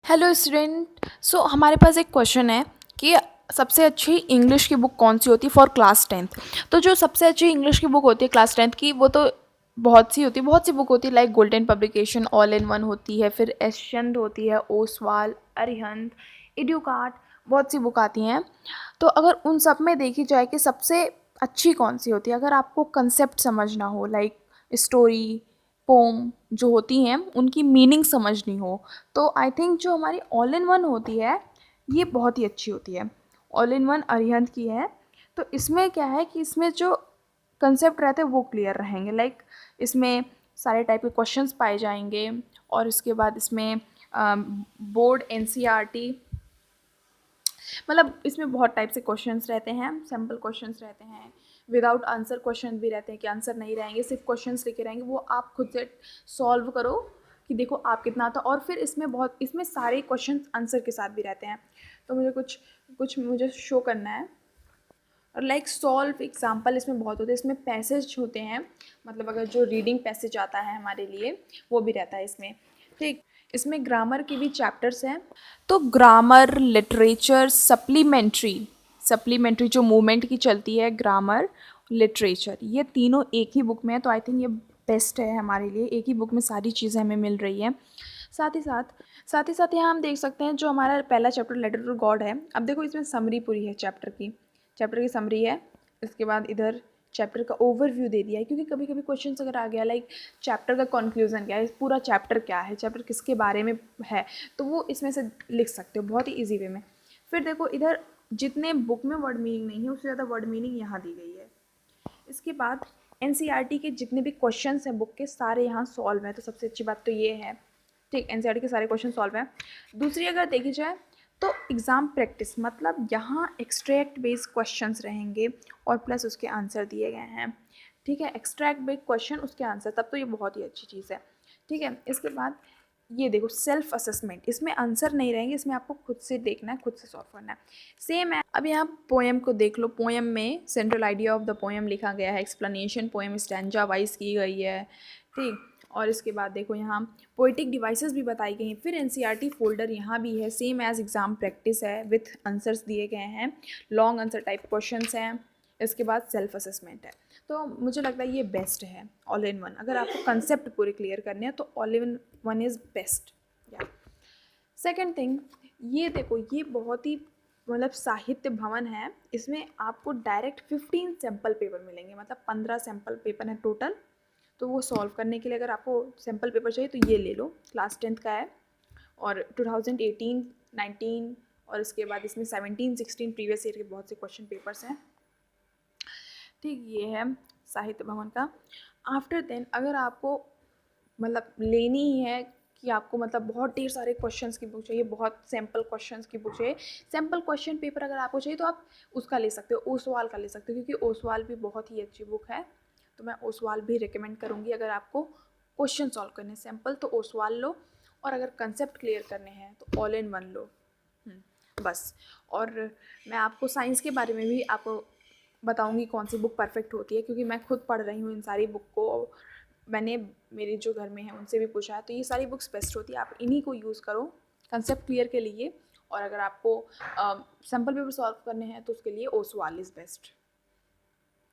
Hello student. सो हमारे पास एक question है कि सबसे अच्छी इंग्लिश की बुक कौन सी होती है फॉर क्लास 10th। तो जो सबसे अच्छी इंग्लिश की बुक होती है क्लास 10th की, वो तो बहुत सी होती है, बहुत सी बुक होती है, like golden publication, all in one होती है, फिर एशचंद होती है, ओसवाल, अरिहंत, इड्यूकार्ट, बहुत सी बुक आती हैं। तो अगर उन सब में देखी जाए कि सबसे अच्छी कौन सी होती है, अगर आपको कंसेप्ट समझना हो, लाइक स्टोरी, पोम जो होती हैं उनकी मीनिंग समझनी हो, तो आई थिंक जो हमारी ऑल इन वन होती है ये बहुत ही अच्छी होती है। ऑल इन वन अरिहंत की है। तो इसमें क्या है कि इसमें जो कंसेप्ट रहते हैं वो क्लियर रहेंगे, लाइक इसमें सारे टाइप के क्वेश्चंस पाए जाएंगे, और इसके बाद इसमें बोर्ड एनसीईआरटी, मतलब इसमें बहुत टाइप से क्वेश्चंस रहते हैं, सिंपल क्वेश्चंस रहते हैं, विदाउट आंसर क्वेश्चन भी रहते हैं कि आंसर नहीं रहेंगे, सिर्फ क्वेश्चंस लिखे रहेंगे, वो आप खुद से सॉल्व करो कि देखो आप कितना आता। और फिर इसमें सारे क्वेश्चन आंसर के साथ भी रहते हैं। तो मुझे कुछ मुझे शो करना है। और लाइक सॉल्व एग्जाम्पल इसमें बहुत होते हैं, इसमें पैसेज होते हैं, मतलब अगर जो रीडिंग पैसेज आता है हमारे लिए वो भी रहता है इसमें। ठीक, इसमें ग्रामर के भी चैप्टर्स हैं। तो ग्रामर, लिटरेचर, सप्लीमेंट्री जो मूवमेंट की चलती है, ग्रामर, लिटरेचर, ये तीनों एक ही बुक में है। तो आई थिंक ये बेस्ट है हमारे लिए, एक ही बुक में सारी चीज़ें हमें मिल रही हैं। साथ ही साथ यहाँ हम देख सकते हैं जो हमारा पहला चैप्टर लेटर टू गॉड है। अब देखो इसमें समरी पूरी है चैप्टर की समरी है। इसके बाद इधर चैप्टर का ओवरव्यू दे दिया है, क्योंकि कभी कभी क्वेश्चन अगर आ गया लाइक चैप्टर का कंक्लूजन क्या है, पूरा चैप्टर क्या है, चैप्टर किसके बारे में है, तो वो इसमें से लिख सकते हो बहुत ही ईजी वे में। फिर देखो इधर जितने बुक में वर्ड मीनिंग नहीं है उससे ज़्यादा वर्ड मीनिंग यहाँ दी गई है। इसके बाद एनसीईआरटी के जितने भी क्वेश्चंस हैं बुक के सारे यहाँ सॉल्व हैं, तो सबसे अच्छी बात तो ये है। ठीक, एनसीईआरटी के सारे क्वेश्चन सॉल्व हैं। दूसरी अगर देखी जाए तो एग्ज़ाम प्रैक्टिस, मतलब यहाँ एक्सट्रैक्ट बेस्ड क्वेश्चंस रहेंगे और प्लस उसके आंसर दिए गए हैं। ठीक है, एक्सट्रैक्ट बेस्ड क्वेश्चन उसके आंसर, तब तो ये बहुत ही अच्छी चीज़ है। ठीक है, इसके बाद ये देखो सेल्फ असेसमेंट, इसमें आंसर नहीं रहेंगे, इसमें आपको खुद से देखना है, खुद से सॉल्व करना है। सेम है। अब यहाँ पोएम को देख लो, पोएम में central idea of the poem लिखा गया है, एक्सप्लेनेशन पोएम स्टैंजा वाइज की गई है। ठीक, और इसके बाद देखो यहाँ पोइटिक डिवाइसेस भी बताई गई हैं। फिर एनसीईआरटी फोल्डर यहाँ भी है, सेम एज एग्जाम प्रैक्टिस है, विथ आंसर्स दिए गए हैं, लॉन्ग आंसर टाइप क्वेश्चंस हैं। इसके बाद सेल्फ असेसमेंट है। तो मुझे लगता है ये बेस्ट है ऑल इन वन। अगर आपको कंसेप्ट पूरे क्लियर करने हैं तो all in one is best. या सेकेंड थिंग, ये देखो ये बहुत ही मतलब साहित्य भवन है, इसमें आपको डायरेक्ट 15 सैम्पल पेपर मिलेंगे, मतलब 15 सैम्पल पेपर है टोटल। तो वो सॉल्व करने के लिए अगर आपको सैम्पल पेपर चाहिए तो ये ले लो, क्लास 10th का है, और 2018, 19 और इसके बाद इसमें 17, 16 प्रीवियस ईयर के बहुत से क्वेश्चन पेपर्स हैं। ठीक, ये है साहित्य भवन का। आफ्टर देन अगर आपको मतलब लेनी ही है कि आपको मतलब बहुत ढेर सारे क्वेश्चंस की बुक चाहिए, बहुत सैम्पल क्वेश्चंस की बुक चाहिए, सैम्पल क्वेश्चन पेपर अगर आपको चाहिए तो आप उसका ले सकते हो, ओसवाल का ले सकते हो, क्योंकि ओसवाल भी बहुत ही अच्छी बुक है। तो मैं ओसवाल भी रिकमेंड करूँगी। अगर आपको क्वेश्चन सॉल्व करने सैम्पल तो ओसवाल लो, और अगर कंसेप्ट क्लियर करने हैं तो ऑल इन वन लो। बस। और मैं आपको साइंस के बारे में भी आपको बताऊंगी कौन सी बुक परफेक्ट होती है, क्योंकि मैं खुद पढ़ रही हूँ इन सारी बुक को। मैंने मेरे जो घर में है उनसे भी पूछा है, तो ये सारी बुक्स बेस्ट होती है, आप इन्हीं को यूज़ करो कंसेप्ट क्लियर के लिए। और अगर आपको सैम्पल पेपर सॉल्व करने हैं तो उसके लिए ओसवाल इज़ बेस्ट।